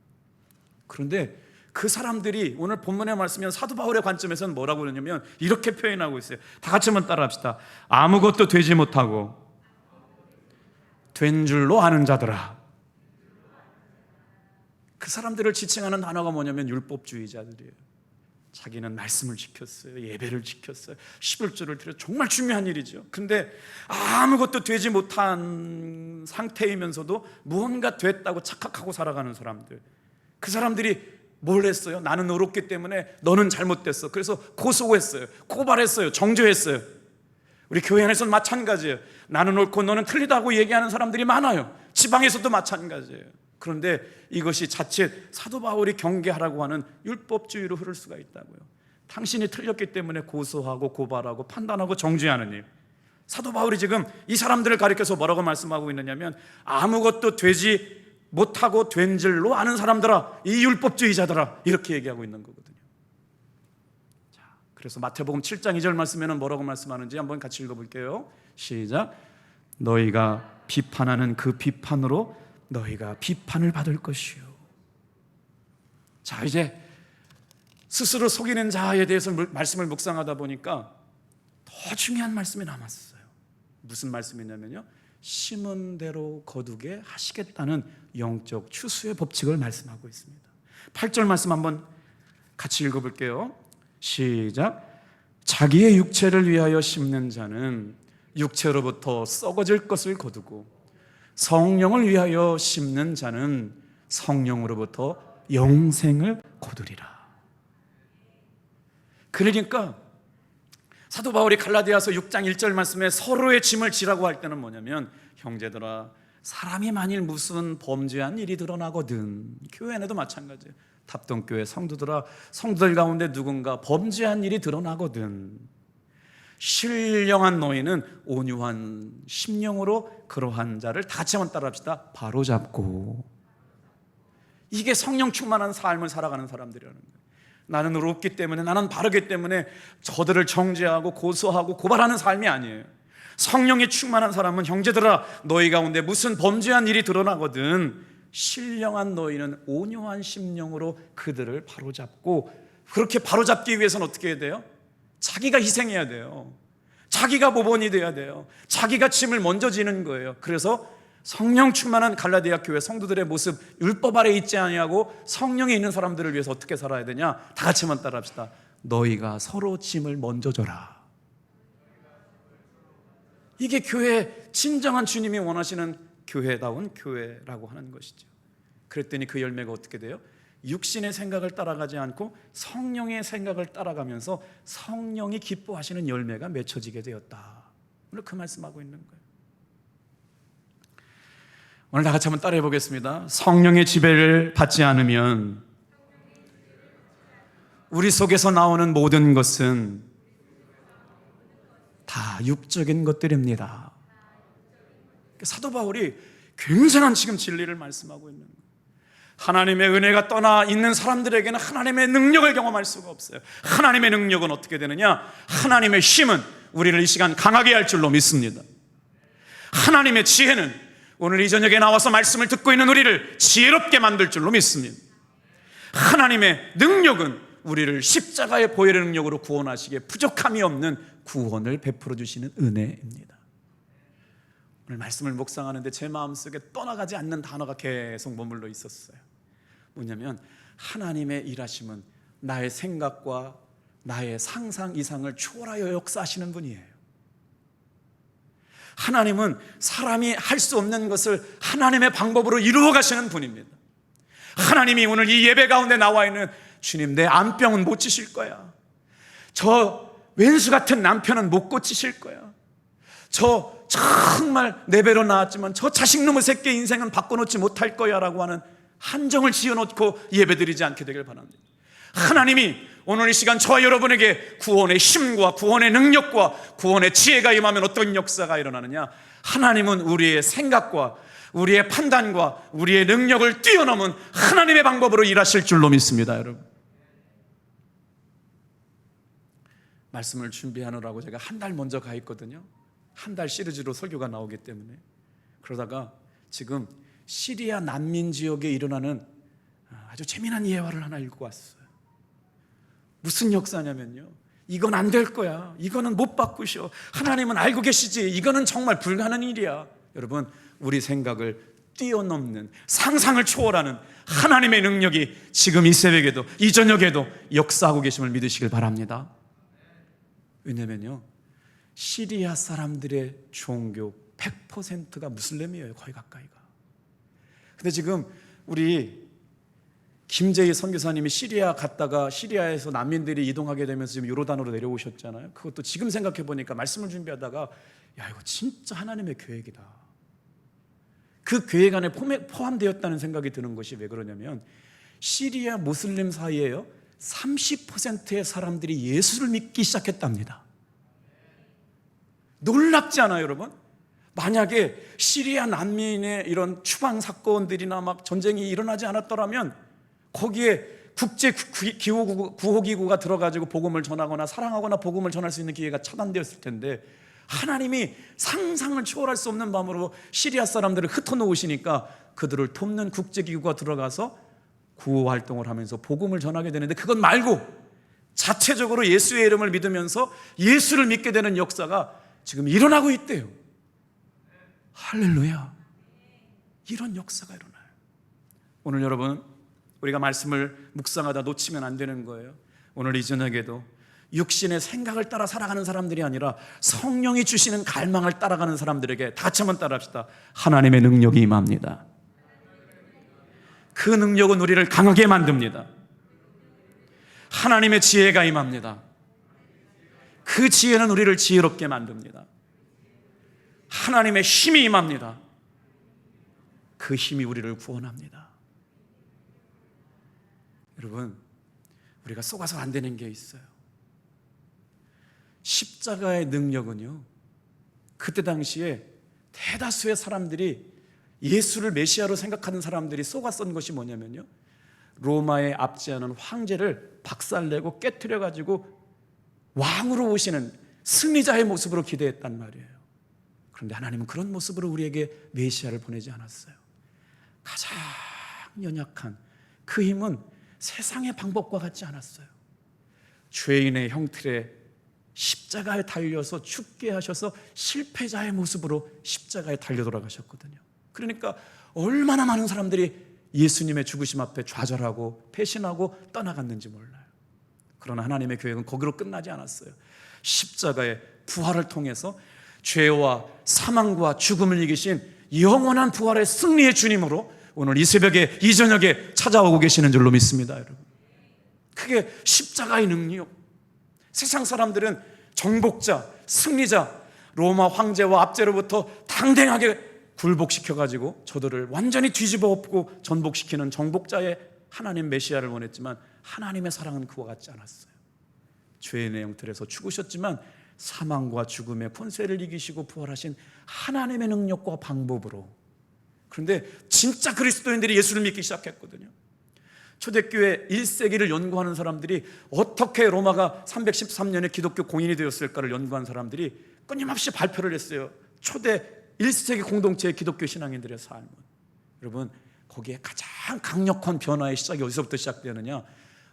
그런데 그 사람들이 오늘 본문의 말씀이면 사도 바울의 관점에서는 뭐라고 그러냐면 이렇게 표현하고 있어요. 다 같이 한번 따라합시다. 아무것도 되지 못하고 된 줄로 아는 자들아. 그 사람들을 지칭하는 단어가 뭐냐면 율법주의자들이에요. 자기는 말씀을 지켰어요. 예배를 지켰어요. 11조를 드려 정말 중요한 일이죠. 근데 아무것도 되지 못한 상태이면서도 무언가 됐다고 착각하고 살아가는 사람들. 그 사람들이 뭘 했어요? 나는 의롭기 때문에 너는 잘못됐어. 그래서 고소했어요. 고발했어요. 정죄했어요. 우리 교회 안에서는 마찬가지예요. 나는 옳고 너는 틀리다고 얘기하는 사람들이 많아요. 지방에서도 마찬가지예요. 그런데 이것이 자칫 사도 바울이 경계하라고 하는 율법주의로 흐를 수가 있다고요. 당신이 틀렸기 때문에 고소하고 고발하고 판단하고 정죄하는 일. 사도 바울이 지금 이 사람들을 가리켜서 뭐라고 말씀하고 있느냐면 아무것도 되지 못하고 된 줄로 아는 사람들아, 이 율법주의자들아, 이렇게 얘기하고 있는 거거든요. 자, 그래서 마태복음 7장 2절 말씀에는 뭐라고 말씀하는지 한번 같이 읽어볼게요. 시작. 너희가 비판하는 그 비판으로 너희가 비판을 받을 것이요. 자, 이제 스스로 속이는 자에 대해서 말씀을 묵상하다 보니까 더 중요한 말씀이 남았어요. 무슨 말씀이냐면요, 심은 대로 거두게 하시겠다는 영적 추수의 법칙을 말씀하고 있습니다. 8절 말씀 한번 같이 읽어볼게요. 시작. 자기의 육체를 위하여 심는 자는 육체로부터 썩어질 것을 거두고 성령을 위하여 심는 자는 성령으로부터 영생을 거두리라. 그러니까 사도 바울이 갈라디아서 6장 1절 말씀에 서로의 짐을 지라고 할 때는 뭐냐면, 형제들아, 사람이 만일 무슨 범죄한 일이 드러나거든, 교회 안에도 마찬가지예요. 답동교회 성도들아, 성도들 가운데 누군가 범죄한 일이 드러나거든, 신령한 너희는 온유한 심령으로 그러한 자를 다시 한번 따라합시다. 바로잡고. 이게 성령 충만한 삶을 살아가는 사람들이라는 거예요. 나는 의롭기 때문에, 나는 바르기 때문에 저들을 정죄하고 고소하고 고발하는 삶이 아니에요. 성령이 충만한 사람은, 형제들아, 너희 가운데 무슨 범죄한 일이 드러나거든 신령한 너희는 온유한 심령으로 그들을 바로잡고. 그렇게 바로잡기 위해서는 어떻게 해야 돼요? 자기가 희생해야 돼요. 자기가 모범이 돼야 돼요. 자기가 짐을 먼저 지는 거예요. 그래서 성령 충만한 갈라디아 교회 성도들의 모습, 율법 아래 있지 아니하고 성령이 있는 사람들을 위해서 어떻게 살아야 되냐? 다 같이만 따라합시다. 너희가 서로 짐을 먼저 져라. 이게 교회, 진정한 주님이 원하시는 교회다운 교회라고 하는 것이죠. 그랬더니 그 열매가 어떻게 돼요? 육신의 생각을 따라가지 않고 성령의 생각을 따라가면서 성령이 기뻐하시는 열매가 맺혀지게 되었다. 오늘 그 말씀하고 있는 거예요. 오늘 다 같이 한번 따라해 보겠습니다. 성령의 지배를 받지 않으면 우리 속에서 나오는 모든 것은 다 육적인 것들입니다. 사도 바울이 굉장한 지금 진리를 말씀하고 있는 거예요. 하나님의 은혜가 떠나 있는 사람들에게는 하나님의 능력을 경험할 수가 없어요. 하나님의 능력은 어떻게 되느냐? 하나님의 힘은 우리를 이 시간 강하게 할 줄로 믿습니다. 하나님의 지혜는 오늘 이 저녁에 나와서 말씀을 듣고 있는 우리를 지혜롭게 만들 줄로 믿습니다. 하나님의 능력은 우리를 십자가의 보혈의 능력으로 구원하시기에 부족함이 없는 구원을 베풀어 주시는 은혜입니다. 오늘 말씀을 묵상하는데 제 마음속에 떠나가지 않는 단어가 계속 머물러 있었어요. 뭐냐면, 하나님의 일하심은 나의 생각과 나의 상상 이상을 초월하여 역사하시는 분이에요. 하나님은 사람이 할 수 없는 것을 하나님의 방법으로 이루어 가시는 분입니다. 하나님이 오늘 이 예배 가운데 나와 있는, 주님, 내 암병은 못 치실 거야. 저 왼수 같은 남편은 못 고치실 거야. 저 정말 내 배로 나왔지만 저 자식놈의 새끼 인생은 바꿔놓지 못할 거야 라고 하는 한정을 지어놓고 예배드리지 않게 되길 바랍니다. 하나님이 오늘 이 시간 저와 여러분에게 구원의 힘과 구원의 능력과 구원의 지혜가 임하면 어떤 역사가 일어나느냐? 하나님은 우리의 생각과 우리의 판단과 우리의 능력을 뛰어넘은 하나님의 방법으로 일하실 줄로 믿습니다. 여러분, 말씀을 준비하느라고 제가 한 달 먼저 가 있거든요. 한 달 시리즈로 설교가 나오기 때문에. 그러다가 지금 시리아 난민 지역에 일어나는 아주 재미난 예화를 하나 읽고 왔어요. 무슨 역사냐면요, 이건 안 될 거야, 이거는 못 바꾸셔, 하나님은 알고 계시지, 이거는 정말 불가능한 일이야. 여러분, 우리 생각을 뛰어넘는, 상상을 초월하는 하나님의 능력이 지금 이 새벽에도, 이 저녁에도 역사하고 계심을 믿으시길 바랍니다. 왜냐면요, 시리아 사람들의 종교 100%가 무슬림이에요. 거의 가까이가. 근데 지금 우리 김재희 선교사님이 시리아 갔다가 시리아에서 난민들이 이동하게 되면서 지금 요르단으로 내려오셨잖아요. 그것도 지금 생각해 보니까, 말씀을 준비하다가, 야, 이거 진짜 하나님의 계획이다. 그 계획 안에 포함되었다는 생각이 드는 것이 왜 그러냐면, 시리아 무슬림 사이에요 30%의 사람들이 예수를 믿기 시작했답니다. 놀랍지 않아요, 여러분? 만약에 시리아 난민의 이런 추방 사건들이나 막 전쟁이 일어나지 않았더라면 거기에 국제 구호기구가 들어가지고 복음을 전하거나 사랑하거나 복음을 전할 수 있는 기회가 차단되었을 텐데, 하나님이 상상을 초월할 수 없는 마음으로 시리아 사람들을 흩어놓으시니까 그들을 돕는 국제기구가 들어가서 구호 활동을 하면서 복음을 전하게 되는데, 그것 말고 자체적으로 예수의 이름을 믿으면서 예수를 믿게 되는 역사가 지금 일어나고 있대요. 할렐루야. 이런 역사가 일어나요. 오늘 여러분, 우리가 말씀을 묵상하다 놓치면 안 되는 거예요. 오늘 이 저녁에도 육신의 생각을 따라 살아가는 사람들이 아니라 성령이 주시는 갈망을 따라가는 사람들에게 다 같이 한번 따라합시다. 하나님의 능력이 임합니다. 그 능력은 우리를 강하게 만듭니다. 하나님의 지혜가 임합니다. 그 지혜는 우리를 지혜롭게 만듭니다. 하나님의 힘이 임합니다. 그 힘이 우리를 구원합니다. 여러분, 우리가 속아서 안 되는 게 있어요. 십자가의 능력은요, 그때 당시에 대다수의 사람들이, 예수를 메시아로 생각하는 사람들이 속았던 것이 뭐냐면요, 로마에 압제하는 황제를 박살내고 깨트려 가지고 왕으로 오시는 승리자의 모습으로 기대했단 말이에요. 그런데 하나님은 그런 모습으로 우리에게 메시아를 보내지 않았어요. 가장 연약한 그 힘은 세상의 방법과 같지 않았어요. 죄인의 형틀에 십자가에 달려서 죽게 하셔서 실패자의 모습으로 십자가에 달려 돌아가셨거든요. 그러니까 얼마나 많은 사람들이 예수님의 죽으심 앞에 좌절하고 배신하고 떠나갔는지 몰라요. 그러나 하나님의 계획은 거기로 끝나지 않았어요. 십자가의 부활을 통해서 죄와 사망과 죽음을 이기신 영원한 부활의 승리의 주님으로 오늘 이 새벽에, 이 저녁에 찾아오고 계시는 줄로 믿습니다, 여러분. 그게 십자가의 능력. 세상 사람들은 정복자, 승리자, 로마 황제와 압제로부터 당당하게 굴복시켜가지고 저들을 완전히 뒤집어 엎고 전복시키는 정복자의 하나님 메시아를 원했지만, 하나님의 사랑은 그와 같지 않았어요. 죄인의 형틀에서 죽으셨지만 사망과 죽음의 권세를 이기시고 부활하신 하나님의 능력과 방법으로. 그런데 진짜 그리스도인들이 예수를 믿기 시작했거든요. 초대교회 1세기를 연구하는 사람들이 어떻게 로마가 313년에 기독교 공인이 되었을까를 연구한 사람들이 끊임없이 발표를 했어요. 초대 1세기 공동체의 기독교 신앙인들의 삶은. 여러분, 거기에 가장 강력한 변화의 시작이 어디서부터 시작되느냐,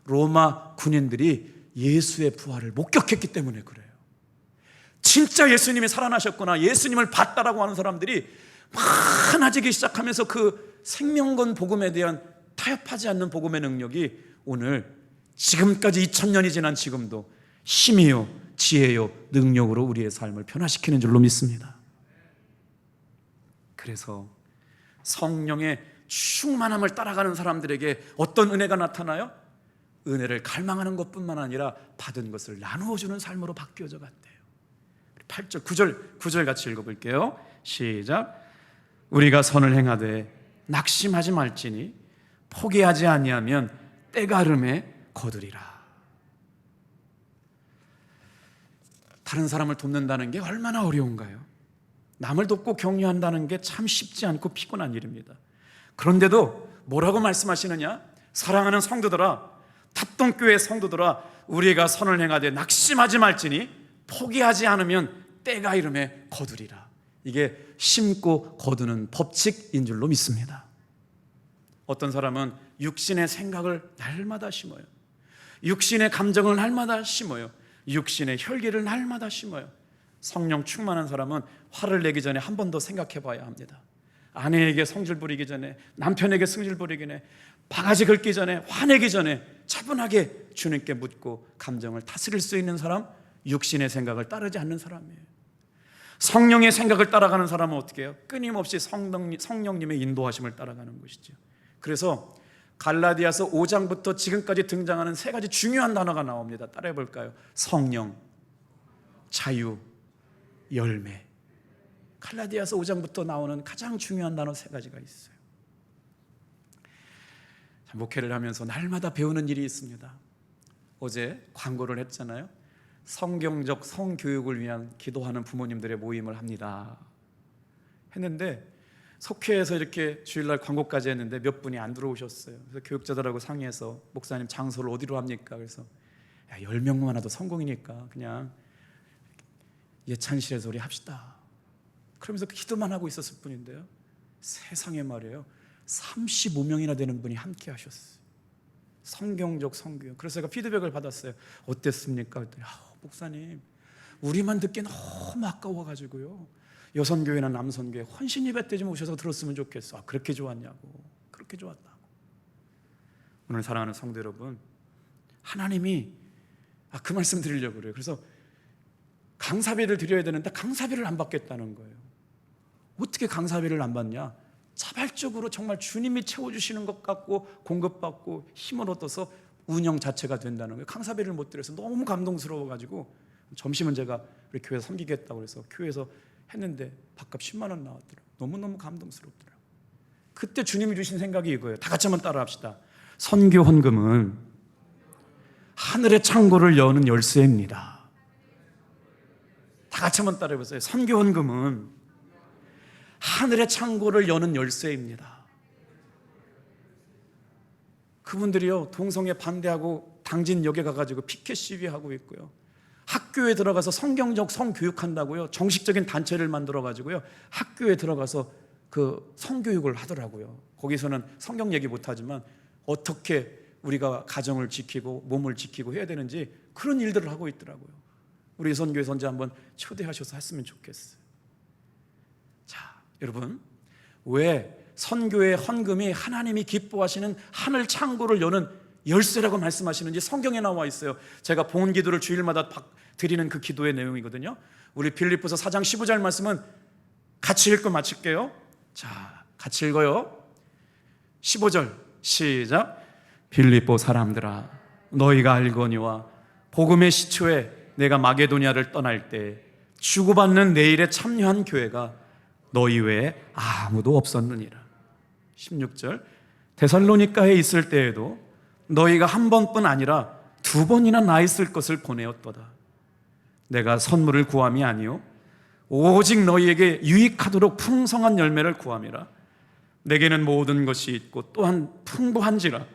로마 군인들이 예수의 부활을 목격했기 때문에 그래요. 진짜 예수님이 살아나셨구나, 예수님을 봤다라고 하는 사람들이 많아지기 시작하면서 그 생명건 복음에 대한 타협하지 않는 복음의 능력이 오늘 지금까지 2000년이 지난 지금도 힘이요, 지혜요, 능력으로 우리의 삶을 변화시키는 줄로 믿습니다. 그래서 성령의 충만함을 따라가는 사람들에게 어떤 은혜가 나타나요? 은혜를 갈망하는 것뿐만 아니라 받은 것을 나누어주는 삶으로 바뀌어져 갔대요. 8절, 9절 같이 읽어볼게요. 시작. 우리가 선을 행하되 낙심하지 말지니 포기하지 아니하면 때가름에 거두리라. 다른 사람을 돕는다는 게 얼마나 어려운가요? 남을 돕고 격려한다는 게 참 쉽지 않고 피곤한 일입니다. 그런데도 뭐라고 말씀하시느냐? 사랑하는 성도들아, 탑동교회 성도들아, 우리가 선을 행하되 낙심하지 말지니 포기하지 않으면 때가 이름에 거두리라. 이게 심고 거두는 법칙인 줄로 믿습니다. 어떤 사람은 육신의 생각을 날마다 심어요. 육신의 감정을 날마다 심어요. 육신의 혈기를 날마다 심어요. 성령 충만한 사람은 화를 내기 전에 한 번 더 생각해 봐야 합니다. 아내에게 성질 부리기 전에, 남편에게 성질 부리기 전에, 바가지 긁기 전에, 화내기 전에 차분하게 주님께 묻고 감정을 다스릴 수 있는 사람, 육신의 생각을 따르지 않는 사람이에요. 성령의 생각을 따라가는 사람은 어떻게 해요? 끊임없이 성령님의 인도하심을 따라가는 것이죠. 그래서 갈라디아서 5장부터 지금까지 등장하는 세 가지 중요한 단어가 나옵니다. 따라해 볼까요? 성령, 자유, 열매. 갈라디아서 5장부터 나오는 가장 중요한 단어 세 가지가 있어요. 목회를 하면서 날마다 배우는 일이 있습니다. 어제 광고를 했잖아요. 성경적 성교육을 위한 기도하는 부모님들의 모임을 합니다 했는데, 속회에서 이렇게 주일날 광고까지 했는데 몇 분이 안 들어오셨어요. 그래서 교육자들하고 상의해서 목사님 장소를 어디로 합니까? 그래서 10명만 와도 성공이니까 그냥 예찬실에서 우리 합시다. 그러면서 기도만 하고 있었을 뿐인데요, 세상에 말이에요, 35명이나 되는 분이 함께 하셨어요. 성경적 성교육. 그래서 제가 피드백을 받았어요. 어땠습니까? 그랬더니 목사님, 우리만 듣기 너무 아까워가지고요, 여선교회나 남선교회 헌신 예배 때 좀 오셔서 들었으면 좋겠어. 그렇게 좋았냐고. 그렇게 좋았다고. 오늘 사랑하는 성도 여러분, 하나님이 그 말씀 드리려고 그래요. 그래서 강사비를 드려야 되는데 강사비를 안 받겠다는 거예요. 어떻게 강사비를 안 받냐? 자발적으로 정말 주님이 채워주시는 것 같고 공급받고 힘을 얻어서 운영 자체가 된다는 거예요. 강사비를 못 드려서 너무 감동스러워가지고 점심은 제가 우리 교회에서 섬기겠다고 해서 교회에서 했는데 밥값 10만 원 나왔더라고요. 너무너무 감동스럽더라고요. 그때 주님이 주신 생각이 이거예요. 다 같이 한번 따라합시다. 선교 헌금은 하늘의 창고를 여는 열쇠입니다. 다 같이 한번 따라해보세요. 선교 헌금은 하늘의 창고를 여는 열쇠입니다. 그분들이요, 동성애 반대하고 당진역에 가가지고 피켓 시위하고 있고요, 학교에 들어가서 성경적 성교육한다고요, 정식적인 단체를 만들어가지고요, 학교에 들어가서 그 성교육을 하더라고요. 거기서는 성경 얘기 못하지만 어떻게 우리가 가정을 지키고 몸을 지키고 해야 되는지 그런 일들을 하고 있더라고요. 우리 선교회 선자 한번 초대하셔서 했으면 좋겠어요. 자, 여러분, 왜 선교의 헌금이 하나님이 기뻐하시는 하늘 창고를 여는 열쇠라고 말씀하시는지 성경에 나와 있어요. 제가 본 기도를 주일마다 드리는 그 기도의 내용이거든요. 우리 빌립보서 4장 15절 말씀은 같이 읽고 마칠게요. 자, 같이 읽어요. 15절 시작. 빌립보 사람들아, 너희가 알거니와 복음의 시초에 내가 마게도냐를 떠날 때 주고받는 내 일에 참여한 교회가 너희 외에 아무도 없었느니라. 16절 데살로니가에 있을 때에도 너희가 한 번뿐 아니라 두 번이나 나 있을 것을 보내었도다. 내가 선물을 구함이 아니요 오직 너희에게 유익하도록 풍성한 열매를 구함이라. 내게는 모든 것이 있고 또한 풍부한지라.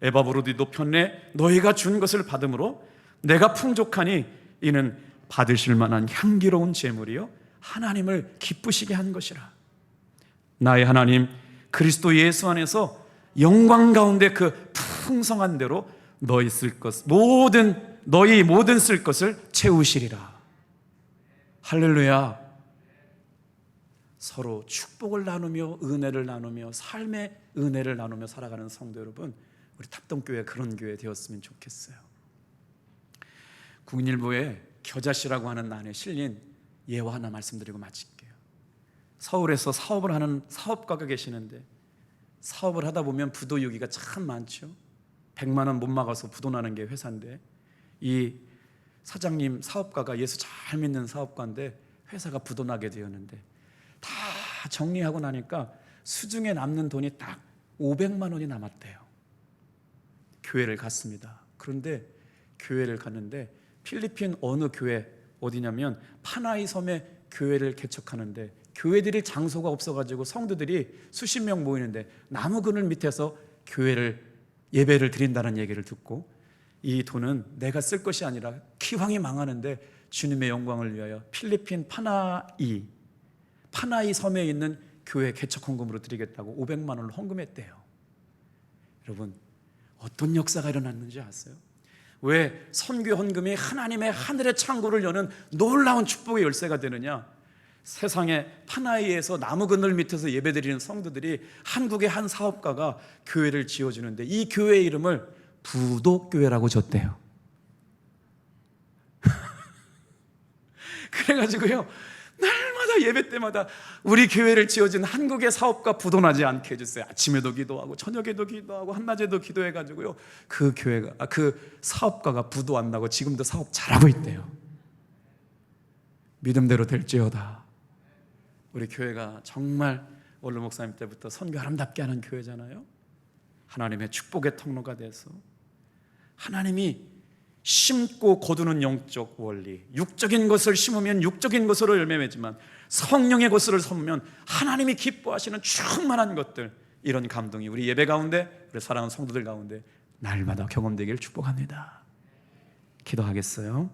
에바브로디도 편내 너희가 준 것을 받음으로 내가 풍족하니 이는 받으실 만한 향기로운 제물이요 하나님을 기쁘시게 한 것이라. 나의 하나님 그리스도 예수 안에서 영광 가운데 그 풍성한 대로 너희 모든 쓸 것을 채우시리라. 할렐루야. 서로 축복을 나누며 은혜를 나누며 삶의 은혜를 나누며 살아가는 성도 여러분, 우리 탑동교회 그런 교회 되었으면 좋겠어요. 국일보에 겨자씨라고 하는 난에 실린 예화 하나 말씀드리고 마칠게요. 서울에서 사업을 하는 사업가가 계시는데 사업을 하다 보면 부도유기가 참 많죠. 100만 원 못 막아서 부도나는 게 회사인데, 이 사장님 사업가가 예수 잘 믿는 사업가인데 회사가 부도나게 되었는데 다 정리하고 나니까 수중에 남는 돈이 딱 500만 원이 남았대요. 교회를 갔습니다. 그런데 교회를 갔는데 필리핀 어느 교회, 어디냐면 파나이 섬에 교회를 개척하는데 교회 드릴 장소가 없어가지고 성도들이 수십 명 모이는데 나무 그늘 밑에서 예배를 드린다는 얘기를 듣고, 이 돈은 내가 쓸 것이 아니라 기왕이 망하는데 주님의 영광을 위하여 필리핀 파나이 섬에 있는 교회 개척 헌금으로 드리겠다고 500만 원을 헌금했대요. 여러분, 어떤 역사가 일어났는지 아세요? 왜 선교 헌금이 하나님의 하늘의 창고를 여는 놀라운 축복의 열쇠가 되느냐? 세상에 파나이에서 나무 그늘 밑에서 예배드리는 성도들이 한국의 한 사업가가 교회를 지어주는데 이 교회의 이름을 부도교회라고 줬대요. 그래가지고요, 날마다 예배 때마다 우리 교회를 지어준 한국의 사업가 부도나지 않게 해주세요. 아침에도 기도하고 저녁에도 기도하고 한낮에도 기도해가지고요, 그 사업가가 부도 안 나고 지금도 사업 잘하고 있대요. 믿음대로 될지어다. 우리 교회가 정말 원로 목사님 때부터 선교 아름답게 하는 교회잖아요. 하나님의 축복의 통로가 돼서 하나님이 심고 거두는 영적 원리, 육적인 것을 심으면 육적인 것으로 열매 맺지만 성령의 것을 섬으면 하나님이 기뻐하시는 충만한 것들, 이런 감동이 우리 예배 가운데, 우리 사랑하는 성도들 가운데 날마다 경험되길 축복합니다. 기도하겠어요.